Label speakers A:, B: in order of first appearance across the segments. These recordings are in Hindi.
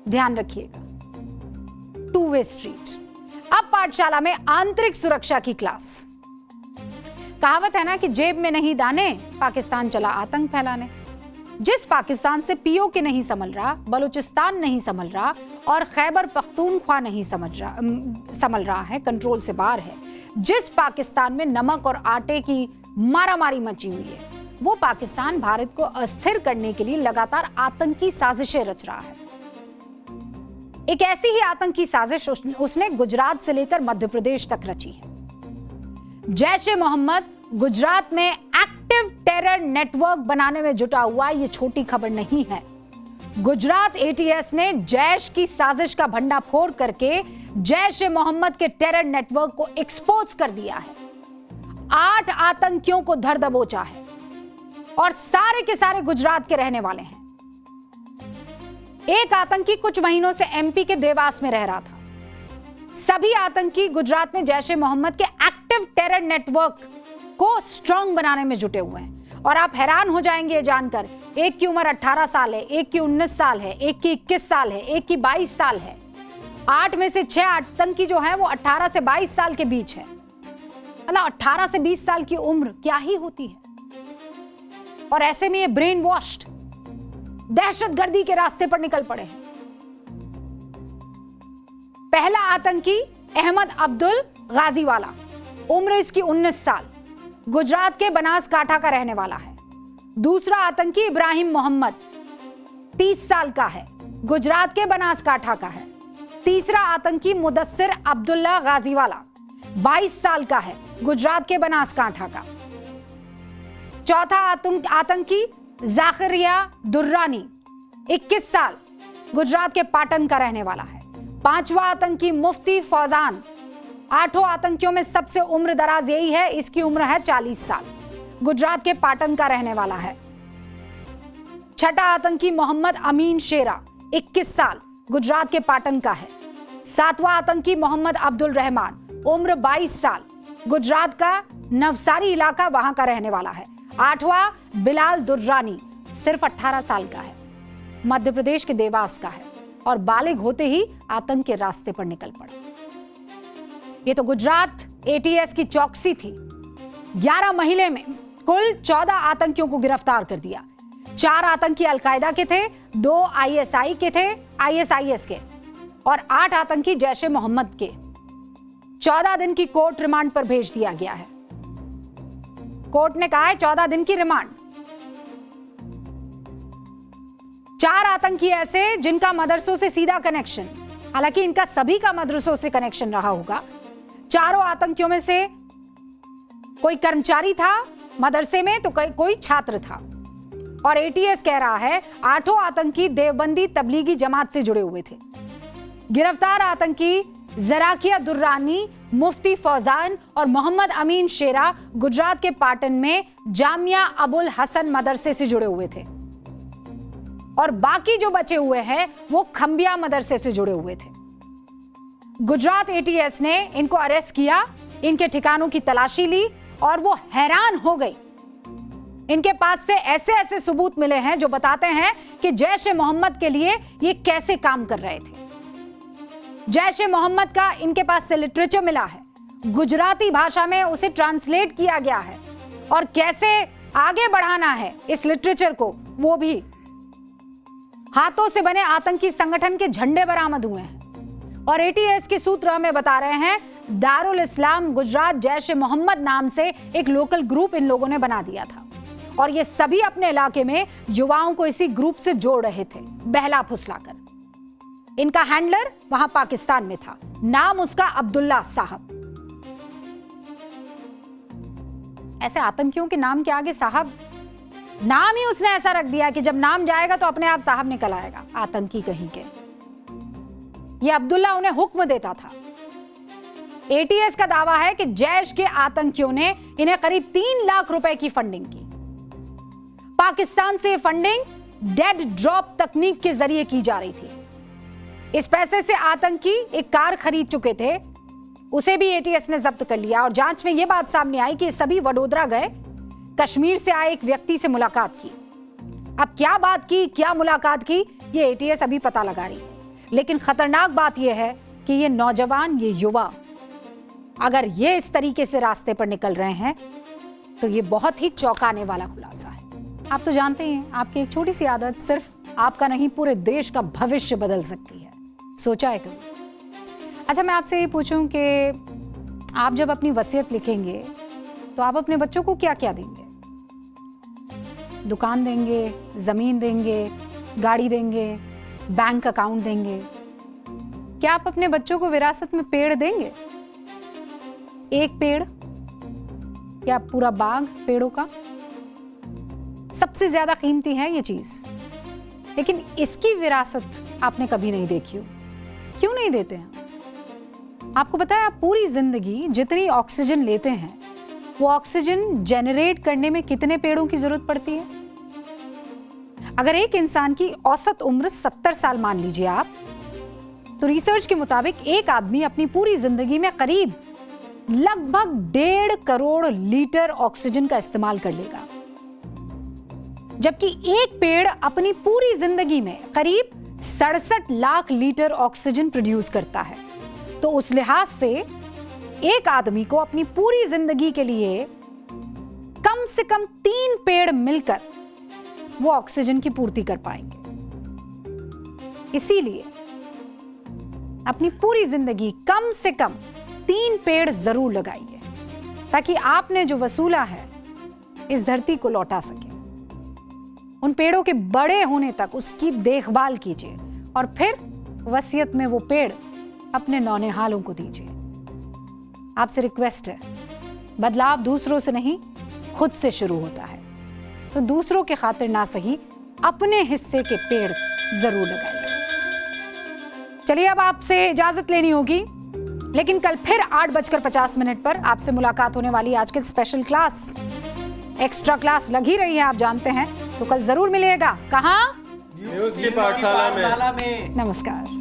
A: ध्यान रखिएगा, टू वे स्ट्रीट। अब पाठशाला में आंतरिक सुरक्षा की क्लास। कहावत है ना कि जेब में नहीं दाने, पाकिस्तान चला आतंक फैलाने। जिस पाकिस्तान से पीओके नहीं संभल रहा, बलूचिस्तान नहीं संभल रहा और खैबर पख्तूनख्वा नहीं संभल रहा है, कंट्रोल से बाहर है, जिस पाकिस्तान में नमक और आटे की मारामारी मची हुई है, वो पाकिस्तान भारत को अस्थिर करने के लिए लगातार आतंकी साजिशें रच रहा है। एक ऐसी ही आतंकी साजिश उसने गुजरात से लेकर मध्य प्रदेश तक रची है। जैश ए मोहम्मद गुजरात में एक्टिव टेरर नेटवर्क बनाने में जुटा हुआ, ये छोटी खबर नहीं है। गुजरात एटीएस ने जैश की साजिश का भंडाफोड़ करके जैश ए मोहम्मद के टेरर नेटवर्क को एक्सपोज कर दिया है। 8 आतंकियों को धर दबोचा है और सारे के सारे गुजरात के रहने वाले हैं। एक आतंकी कुछ महीनों से एमपी के देवास में रह रहा था। सभी आतंकी गुजरात में जैश ए मोहम्मद के एक्टिव टेरर नेटवर्क को स्ट्रांग बनाने में जुटे हुए हैं। और आप हैरान हो जाएंगे ये जानकर, एक की उम्र 18 साल है, एक की 19 साल है, एक की 21 साल है, एक की 22 साल है। 8 में से 6 आतंकी जो है वो 18 से 22 साल के बीच है। मतलब 18 से 20 साल की उम्र क्या ही होती है। और ऐसे में ये ब्रेन वॉश्ड दहशतगर्दी के रास्ते पर निकल पड़े हैं। पहला आतंकी अहमद अब्दुल गाजीवाला, उम्र इसकी 19 साल, गुजरात के बनासकांठा का रहने वाला है। दूसरा आतंकी इब्राहिम मोहम्मद 30 साल का है, गुजरात के बनासकांठा का है। तीसरा आतंकी मुदस्सिर अब्दुल्ला गाजीवाला 22 साल का है, गुजरात के बनासकांठा का। चौथा आतंकी जाकिरिया दुर्रानी 21 साल, गुजरात के पाटन का रहने वाला है। पांचवा आतंकी मुफ्ती फौजान, 8 आतंकियों में सबसे उम्र दराज यही है, इसकी उम्र है 40 साल, गुजरात के पाटन का रहने वाला है। छठा आतंकी मोहम्मद अमीन शेरा 21 साल, गुजरात के पाटन का है। सातवां आतंकी मोहम्मद अब्दुल रहमान, उम्र 22 साल, गुजरात का नवसारी इलाका वहां का रहने वाला है। आठवां बिलाल दुर्रानी सिर्फ 18 साल का है, मध्य प्रदेश के देवास का है और बालिग होते ही आतंक के रास्ते पर निकल पड़ा। ये तो गुजरात एटीएस की चौकसी थी। 11 महीने में कुल 14 आतंकियों को गिरफ्तार कर दिया। 4 आतंकी अलकायदा के थे, 2 आईएसआई के थे, आईएसआईएस के, और 8 आतंकी जैश ए मोहम्मद के। 14 दिन की कोर्ट रिमांड पर भेज दिया गया है। कोर्ट ने कहा है 14 दिन की रिमांड। 4 आतंकी ऐसे जिनका मदरसों से सीधा कनेक्शन, हालांकि इनका सभी का मदरसों से कनेक्शन रहा होगा। चारों आतंकियों में से कोई कर्मचारी था मदरसे में तो कोई छात्र था। और एटीएस कह रहा है 8 आतंकी देवबंदी तबलीगी जमात से जुड़े हुए थे। गिरफ्तार आतंकी जराकिया दुर्रानी, मुफ्ती फौजान और मोहम्मद अमीन शेरा गुजरात के पाटन में जामिया अबुल हसन मदरसे से जुड़े हुए थे और बाकी जो बचे हुए हैं वो खंबिया मदरसे से जुड़े हुए थे। गुजरात एटीएस ने इनको अरेस्ट किया, इनके ठिकानों की तलाशी ली और वो हैरान हो गई। इनके पास से ऐसे ऐसे सबूत मिले हैं जो बताते हैं कि जैश ए मोहम्मद के लिए ये कैसे काम कर रहे थे। जैश ए मोहम्मद का इनके पास से लिटरेचर मिला है, गुजराती भाषा में उसे ट्रांसलेट किया गया है और कैसे आगे बढ़ाना है इस लिटरेचर को, वो भी। हाथों से बने आतंकी संगठन के झंडे बरामद हुए हैं और एटीएस के सूत्र हमें बता रहे हैं दारुल इस्लाम गुजरात जैश ए मोहम्मद नाम से एक लोकल ग्रुप इन लोगों ने बना दिया था और ये सभी अपने इलाके में युवाओं को इसी ग्रुप से जोड़ रहे थे, बहला फुसलाकर। इनका हैंडलर वहां पाकिस्तान में था, नाम उसका अब्दुल्ला साहब। ऐसे आतंकियों के नाम के आगे साहब, नाम ही उसने ऐसा रख दिया कि जब नाम जाएगा तो अपने आप साहब निकल आएगा। आतंकी कहीं के। ये अब्दुल्ला उन्हें हुक्म देता था। एटीएस का दावा है कि जैश के आतंकियों ने इन्हें करीब 3 लाख रुपए की फंडिंग की। पाकिस्तान से फंडिंग डेड ड्रॉप तकनीक के जरिए की जा रही थी। इस पैसे से आतंकी एक कार खरीद चुके थे, उसे भी एटीएस ने जब्त कर लिया और जांच में यह बात सामने आई कि सभी वडोदरा गए, कश्मीर से आए एक व्यक्ति से मुलाकात की। अब क्या बात की, क्या मुलाकात की, ये एटीएस अभी पता लगा रही है। लेकिन खतरनाक बात यह है कि ये नौजवान, ये युवा अगर ये इस तरीके से रास्ते पर निकल रहे हैं तो ये बहुत ही चौंकाने वाला खुलासा है। आप तो जानते ही हैं, आपकी एक छोटी सी आदत सिर्फ आपका नहीं पूरे देश का भविष्य बदल सकती है। सोचा है कभी? अच्छा, मैं आपसे ये पूछूं कि आप जब अपनी वसीयत लिखेंगे तो आप अपने बच्चों को क्या क्या देंगे? दुकान देंगे, जमीन देंगे, गाड़ी देंगे, बैंक अकाउंट देंगे? क्या आप अपने बच्चों को विरासत में पेड़ देंगे? एक पेड़ या पूरा बाग पेड़ों का? सबसे ज्यादा कीमती है ये चीज, लेकिन इसकी विरासत आपने कभी नहीं देखी होगी। क्यों नहीं देते हैं? आपको पता है, आप पूरी जिंदगी जितनी ऑक्सीजन लेते हैं वो ऑक्सीजन जनरेट करने में कितने पेड़ों की जरूरत पड़ती है? अगर एक इंसान की औसत उम्र 70 साल मान लीजिए आप, तो रिसर्च के मुताबिक एक आदमी अपनी पूरी जिंदगी में करीब लगभग 1.5 करोड़ लीटर ऑक्सीजन का इस्तेमाल कर लेगा, जबकि एक पेड़ अपनी पूरी जिंदगी में करीब 67 लाख लीटर ऑक्सीजन प्रोड्यूस करता है। तो उस लिहाज से एक आदमी को अपनी पूरी जिंदगी के लिए कम से कम 3 पेड़ मिलकर वो ऑक्सीजन की पूर्ति कर पाएंगे। इसीलिए अपनी पूरी जिंदगी कम से कम 3 पेड़ जरूर लगाइए, ताकि आपने जो वसूला है इस धरती को लौटा सके। उन पेड़ों के बड़े होने तक उसकी देखभाल कीजिए और फिर वसीयत में वो पेड़ अपने नौनिहालों को दीजिए। आपसे रिक्वेस्ट है, बदलाव दूसरों से नहीं खुद से शुरू होता है, तो दूसरों के खातिर ना सही अपने हिस्से के पेड़ जरूर लगाइए। चलिए, अब आपसे इजाजत लेनी होगी, लेकिन कल फिर 8:50 पर आपसे मुलाकात होने वाली। आज के स्पेशल क्लास, एक्स्ट्रा क्लास लग ही रही है, आप जानते हैं, तो कल जरूर मिलिएगा। कहाँ?
B: न्यूज़ की पाठशाला में।
A: नमस्कार।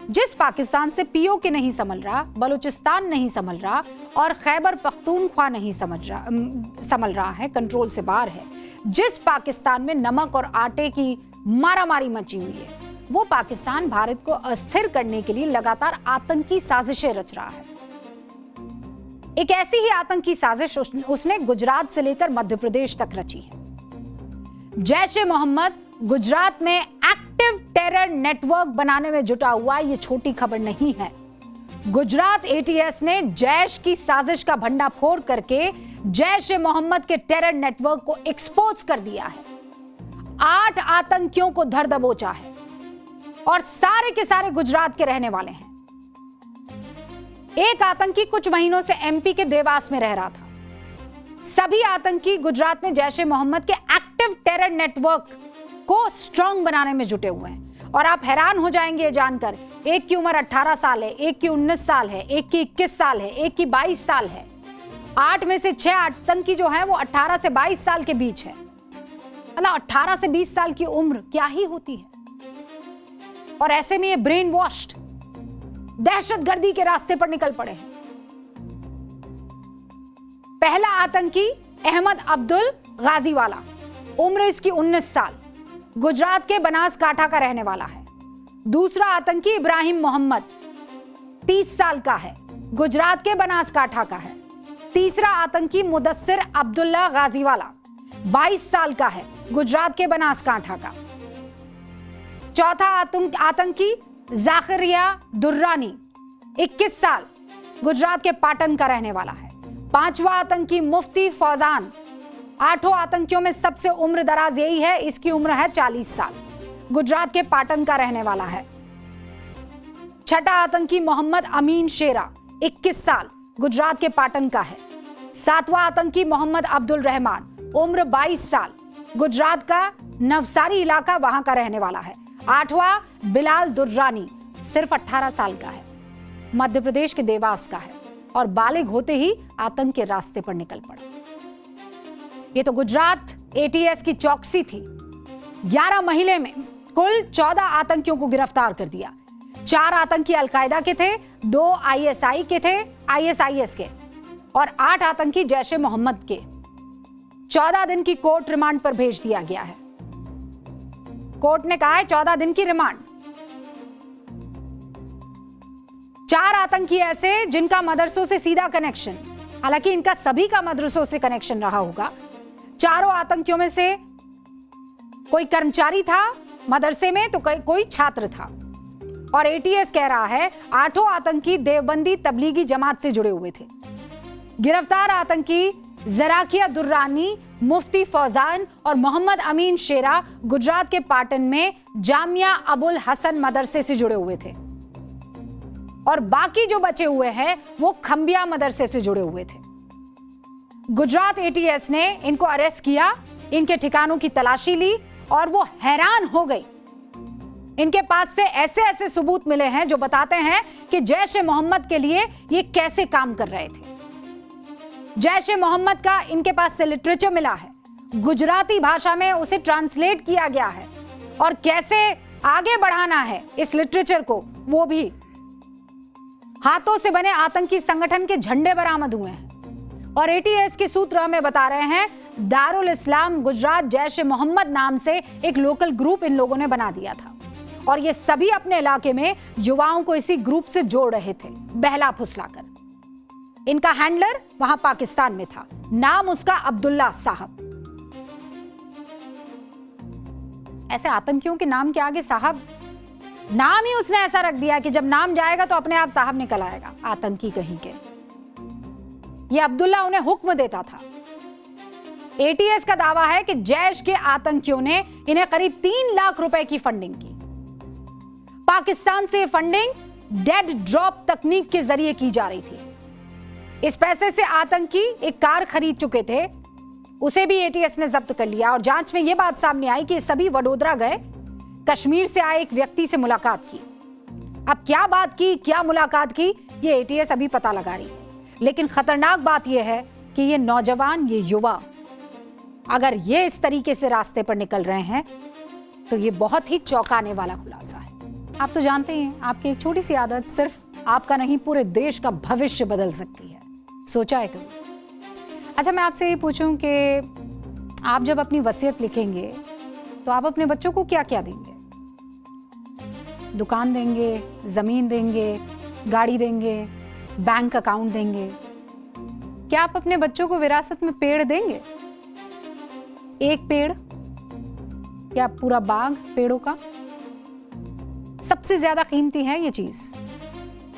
A: जिस पाकिस्तान से पीओके नहीं संभल रहा, बलूचिस्तान नहीं संभल रहा और खैबर पख्तूनख्वा नहीं संभल रहा है, कंट्रोल से बाहर है, जिस पाकिस्तान में नमक और आटे की मारामारी मची हुई है, वो पाकिस्तान भारत को अस्थिर करने के लिए लगातार आतंकी साजिशें रच रहा है। एक ऐसी ही आतंकी साजिश उसने गुजरात से लेकर मध्य प्रदेश तक रची है। जैश-ए-मोहम्मद गुजरात में एक्टिव टेरर नेटवर्क बनाने में जुटा हुआ, ये छोटी खबर नहीं है। गुजरात एटीएस ने जैश की साजिश का भंडाफोड़ करके जैश-ए-मोहम्मद के टेरर नेटवर्क को एक्सपोज कर दिया है। 8 आतंकियों को धर दबोचा है और सारे के सारे गुजरात के रहने वाले हैं। एक आतंकी कुछ महीनों से एमपी के देवास में रह रहा था। सभी आतंकी गुजरात में जैश-ए-मोहम्मद के एक्टिव टेरर नेटवर्क को स्ट्रांग बनाने में जुटे हुए हैं। और आप हैरान हो जाएंगे ये जानकर, एक की उम्र 18 साल है, एक की 19 साल है, एक की 21 साल है, एक की 22 साल है। 8 में से 6 आतंकी जो हैं वो 18 से 22 साल के बीच है। मतलब 18 से 20 साल की उम्र क्या ही होती है। और ऐसे में ये ब्रेन वॉश्ड दहशतगर्दी के रास्ते पर निकल पड़े हैं। पहला आतंकी अहमद अब्दुल गाजीवाला, उम्र इसकी 19 साल, गुजरात के बनासकांठा का रहने वाला है। दूसरा आतंकी इब्राहिम मोहम्मद 30 साल का है, गुजरात के बनासकांठा का है। तीसरा आतंकी मुदस्सिर अब्दुल्ला गाजीवाला 22 साल का है, गुजरात के बनासकांठा का। चौथा आतंकी जाकिरिया दुर्रानी 21 साल, गुजरात के पाटन का रहने वाला है। पांचवा आतंकी मुफ्ती फौजान, 8 आतंकियों में सबसे उम्र दराज यही है, इसकी उम्र है 40 साल, गुजरात के पाटन का रहने वाला है। छठा आतंकी मोहम्मद अमीन शेरा 21 साल, गुजरात के पाटन का है। 7वां आतंकी मोहम्मद अब्दुल रहमान, उम्र 22 साल, गुजरात का नवसारी इलाका वहां का रहने वाला है। 8वां बिलाल दुर्रानी सिर्फ 18 साल का है, मध्य प्रदेश के देवास का है और बालिग होते ही आतंक के रास्ते पर निकल पड़ा। ये तो गुजरात एटीएस की चौकसी थी। 11 महीने में कुल 14 आतंकियों को गिरफ्तार कर दिया। 4 आतंकी अलकायदा के थे, 2 आईएसआई के थे, आईएसआईएस के। और 8 आतंकी जैश ए मोहम्मद के 14 दिन की कोर्ट रिमांड पर भेज दिया गया है। कोर्ट ने कहा है 14 दिन की रिमांड। 4 आतंकी ऐसे जिनका मदरसों से सीधा कनेक्शन, हालांकि इनका सभी का मदरसों से कनेक्शन रहा होगा। चारों आतंकियों में से कोई कर्मचारी था मदरसे में तो कोई छात्र था। और एटीएस कह रहा है 8 आतंकी देवबंदी तबलीगी जमात से जुड़े हुए थे। गिरफ्तार आतंकी जराकिया दुर्रानी, मुफ्ती फौजान और मोहम्मद अमीन शेरा गुजरात के पाटन में जामिया अबुल हसन मदरसे से जुड़े हुए थे और बाकी जो बचे हुए हैं वो खंबिया मदरसे से जुड़े हुए थे। गुजरात एटीएस ने इनको अरेस्ट किया, इनके ठिकानों की तलाशी ली और वो हैरान हो गई। इनके पास से ऐसे ऐसे सबूत मिले हैं जो बताते हैं कि जैश ए मोहम्मद के लिए ये कैसे काम कर रहे थे। जैश ए मोहम्मद का इनके पास से लिटरेचर मिला है, गुजराती भाषा में उसे ट्रांसलेट किया गया है और कैसे आगे बढ़ाना है इस लिटरेचर को वो भी। हाथों से बने आतंकी संगठन के झंडे बरामद हुए हैं और एटीएस के सूत्र हमें बता रहे हैं दारुल इस्लाम गुजरात जैश ए मोहम्मद नाम से एक लोकल ग्रुप इन लोगों ने बना दिया था और ये सभी अपने इलाके में युवाओं को इसी ग्रुप से जोड़ रहे थे बहला फुसलाकर। इनका हैंडलर वहां पाकिस्तान में था, नाम उसका अब्दुल्ला साहब। ऐसे आतंकियों के नाम के आगे साहब, नाम ही उसने ऐसा रख दिया कि जब नाम जाएगा तो अपने आप साहब निकल आएगा। आतंकी कहीं के। ये अब्दुल्ला उन्हें हुक्म देता था। एटीएस का दावा है कि जैश के आतंकियों ने इन्हें करीब 3 लाख रुपए की फंडिंग की। पाकिस्तान से फंडिंग डेड ड्रॉप तकनीक के जरिए की जा रही थी। इस पैसे से आतंकी एक कार खरीद चुके थे, उसे भी एटीएस ने जब्त कर लिया और जांच में यह बात सामने आई कि सभी वडोदरा गए, कश्मीर से आए एक व्यक्ति से मुलाकात की। अब क्या बात की, क्या मुलाकात की, ये एटीएस अभी पता लगा रही है। लेकिन खतरनाक बात यह है कि ये नौजवान, ये युवा अगर ये इस तरीके से रास्ते पर निकल रहे हैं तो ये बहुत ही चौंकाने वाला खुलासा है। आप तो जानते ही हैं, आपकी एक छोटी सी आदत सिर्फ आपका नहीं पूरे देश का भविष्य बदल सकती है। सोचा है कभी? अच्छा, मैं आपसे ये पूछूं कि आप जब अपनी वसीयत लिखेंगे तो आप अपने बच्चों को क्या क्या देंगे? दुकान देंगे, जमीन देंगे, गाड़ी देंगे, बैंक अकाउंट देंगे? क्या आप अपने बच्चों को विरासत में पेड़ देंगे? एक पेड़ या पूरा बाग पेड़ों का? सबसे ज्यादा कीमती है ये चीज,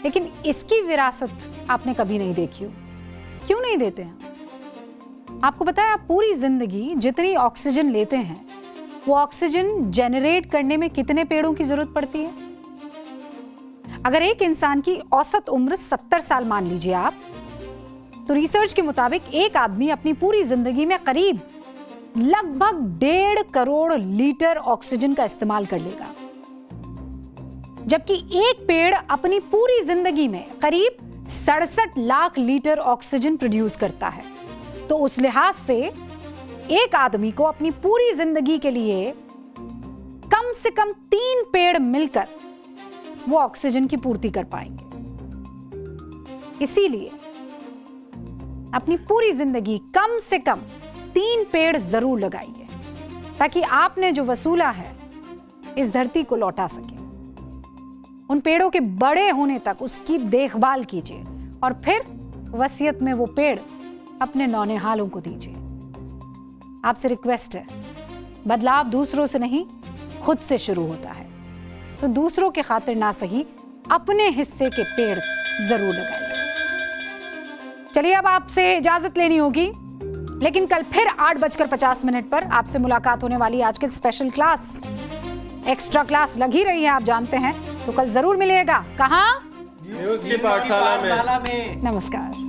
A: लेकिन इसकी विरासत आपने कभी नहीं देखी हो। क्यों नहीं देते हैं? आपको पता है, आप पूरी जिंदगी जितनी ऑक्सीजन लेते हैं वो ऑक्सीजन जनरेट करने में कितने पेड़ों की जरूरत पड़ती है? अगर एक इंसान की औसत उम्र 70 साल मान लीजिए आप, तो रिसर्च के मुताबिक एक आदमी अपनी पूरी जिंदगी में करीब लगभग 1.5 करोड़ लीटर ऑक्सीजन का इस्तेमाल कर लेगा, जबकि एक पेड़ अपनी पूरी जिंदगी में करीब 67 लाख लीटर ऑक्सीजन प्रोड्यूस करता है। तो उस लिहाज से एक आदमी को अपनी पूरी जिंदगी के लिए कम से कम 3 पेड़ मिलकर वो ऑक्सीजन की पूर्ति कर पाएंगे। इसीलिए अपनी पूरी जिंदगी कम से कम 3 पेड़ जरूर लगाइए, ताकि आपने जो वसूला है इस धरती को लौटा सके। उन पेड़ों के बड़े होने तक उसकी देखभाल कीजिए और फिर वसीयत में वो पेड़ अपने नौनिहालों को दीजिए। आपसे रिक्वेस्ट है, बदलाव दूसरों से नहीं खुद से शुरू होता है, तो दूसरों के खातिर ना सही अपने हिस्से के पेड़ जरूर लगाइए। चलिए, अब आपसे इजाजत लेनी होगी, लेकिन कल फिर 8:50 पर आपसे मुलाकात होने वाली। आज के स्पेशल क्लास, एक्स्ट्रा क्लास लग ही रही है, आप जानते हैं, तो कल जरूर मिलिएगा। कहाँ?
B: न्यूज़ की पाठशाला में।
A: नमस्कार।